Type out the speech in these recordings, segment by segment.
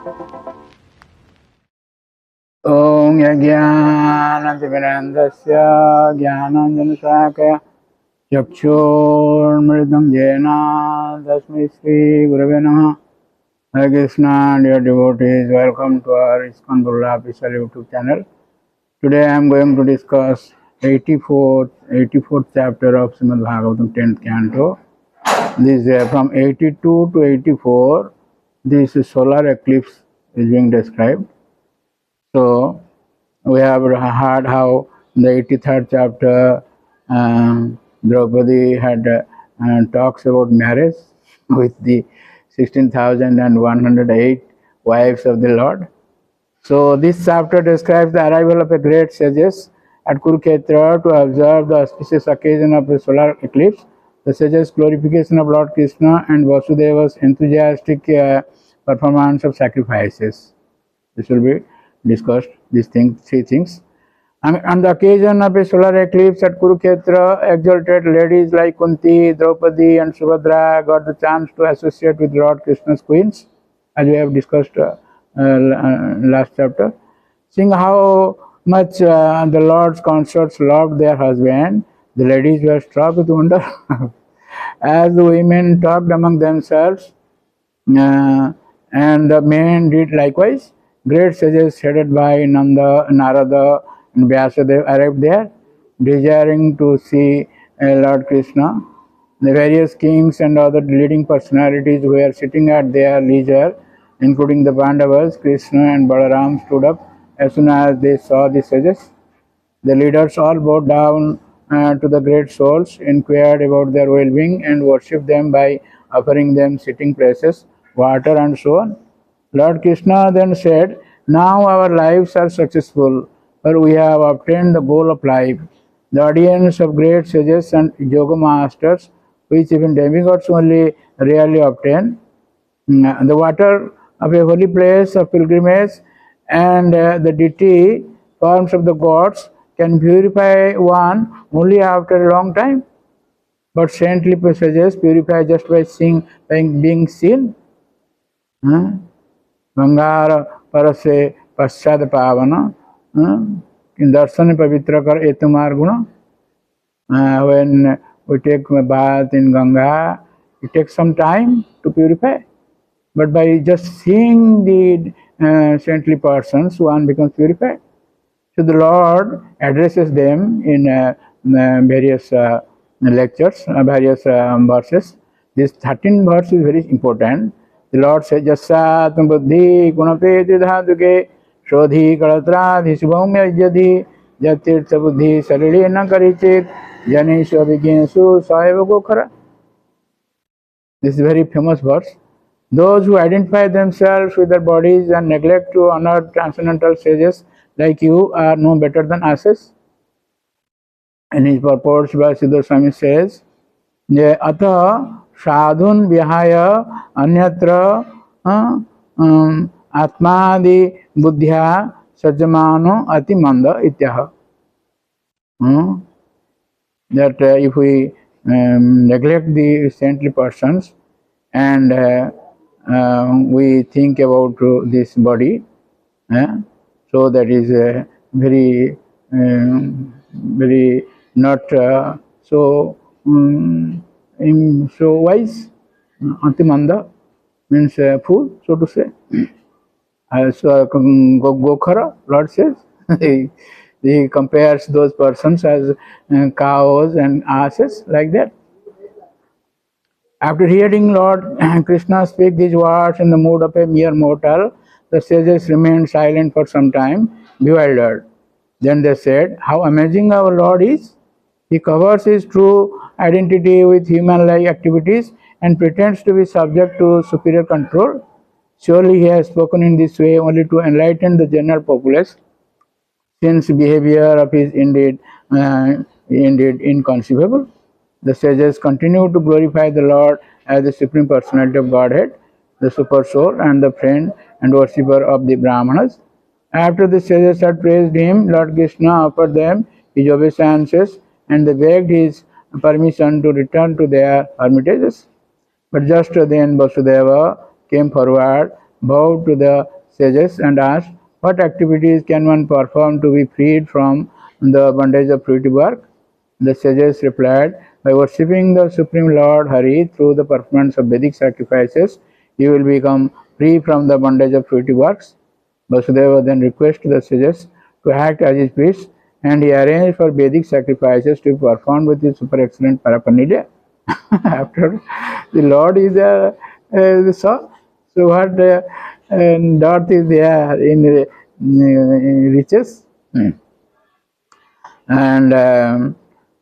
Om Yajnanatimirandasya Jnananjanasakaya Chakshurmritam Jena Tasmai Sri Gurave Namaha. Hare Krishna, dear devotees, welcome to our ISKCON Bulla official YouTube channel. Today I am going to discuss 84th chapter of Srimad Bhagavatam 10th canto. This from 82 to 84, this solar eclipse is being described. So we have heard how in the 83rd chapter Draupadi had talks about marriage with the 16,108 wives of the Lord. So this chapter describes the arrival of a great sages at Kurukshetra to observe the auspicious occasion of the solar eclipse. The sages' glorification of Lord Krishna and Vasudeva's enthusiastic performance of sacrifices. This will be discussed, these things, three things. On the occasion of a solar eclipse at Kurukshetra, exalted ladies like Kunti, Draupadi and Subhadra got the chance to associate with Lord Krishna's queens, as we have discussed last chapter. Seeing how much the Lord's consorts loved their husband, the ladies were struck with wonder. As the women talked among themselves, and the men did likewise, great sages headed by Nanda, Narada and Vyasadeva arrived there, desiring to see Lord Krishna. The various kings and other leading personalities were sitting at their leisure, including the Pandavas. Krishna and Balaram stood up as soon as they saw the sages. The leaders all bowed down to the great souls, inquired about their well-being and worshipped them by offering them sitting places, water and so on. Lord Krishna then said, "Now our lives are successful, for we have obtained the goal of life. The audience of great sages and yoga masters, which even demigods only rarely obtain. The water of a holy place of pilgrimage and the deity forms of the gods can purify one only after a long time. But saintly sages purify just by being seen. Gangara parase paschad pavana darshan pavitra kar etumar guna." When we take a bath in Ganga, it takes some time to purify. But by just seeing the saintly persons, one becomes purified. So the Lord addresses them in various lectures, various verses. This 13th verse is very important. The Lord says, "Jasat buddhi gunape tridhaduke shodhi kalatradhi subhaumya yadhi jatirtha buddhi sarili na karichit janishu abhigyensu saiva gokhara." This is a very famous verse. Those who identify themselves with their bodies and neglect to honor transcendental sages like you are no better than asses. In his purport, Srila Siddhar Swami says, "Atha sadhun vihaya anyatra atmadi buddhya sajamano ati manda ityaha." That if we neglect the saintly persons and we think about this body, so that is very not so wise. Antimanda means fool, so to say. So Gokhara, Lord says, he compares those persons as cows and asses, like that. After hearing Lord Krishna speak these words in the mood of a mere mortal, the sages remained silent for some time, bewildered. Then they said, "How amazing our Lord is! He covers his true identity with human-like activities and pretends to be subject to superior control. Surely he has spoken in this way only to enlighten the general populace, since behavior of his indeed inconceivable." The sages continue to glorify the Lord as the Supreme Personality of Godhead, the Super Soul, and the friend and worshipper of the Brahmanas. After the sages had praised him, Lord Krishna offered them his obeisances and they begged his permission to return to their hermitages. But just then Vasudeva came forward, bowed to the sages and asked, "What activities can one perform to be freed from the bondage of fruitive work?" The sages replied, "By worshipping the Supreme Lord Hari through the performance of Vedic sacrifices, you will become free from the bondage of fruitive works." Vasudeva then requested the sages to act as his priests, and he arranged for Vedic sacrifices to be performed with his super excellent paraphernalia. After the Lord is the soul, so what dot is there in riches? And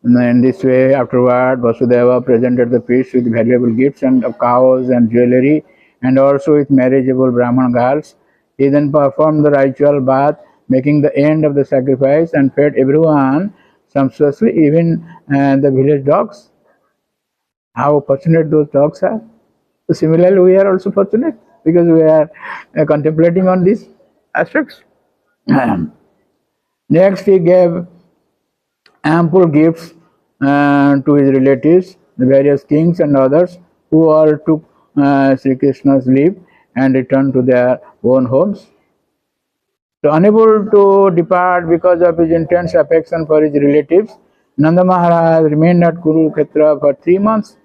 in this way, afterward, Vasudeva presented the priests with valuable gifts and of cows and jewelry, and also with marriageable Brahman girls. He then performed the ritual bath, making the end of the sacrifice, and fed everyone sumptuously, even the village dogs. How fortunate those dogs are! So similarly, we are also fortunate because we are contemplating on these aspects. Next, he gave ample gifts to his relatives, the various kings and others, who all took Sri Krishna's leave and returned to their own homes. So, unable to depart because of his intense affection for his relatives, Nanda Maharaj remained at Kurukshetra for 3 months,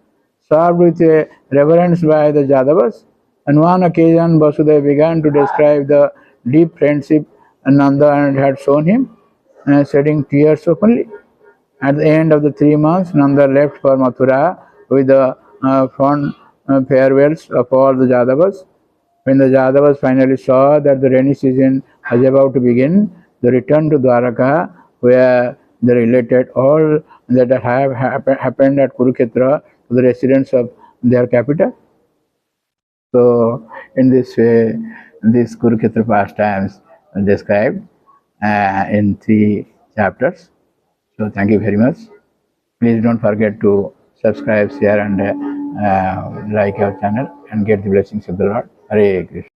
served with a reverence by the Jadavas. On one occasion, Vasudeva began to describe the deep friendship Nanda had shown him, shedding tears openly. At the end of the 3 months, Nanda left for Mathura with the fond farewells of all the Jadavas. When the Jadavas finally saw that the rainy season was about to begin, they returned to Dwaraka, where they related all that have happened at Kurukshetra to the residents of their capital. So, in this way, these Kurukshetra pastimes are described in 3 chapters. So, thank you very much. Please don't forget to subscribe, share, and like our channel and get the blessings of the Lord. Hare Krishna.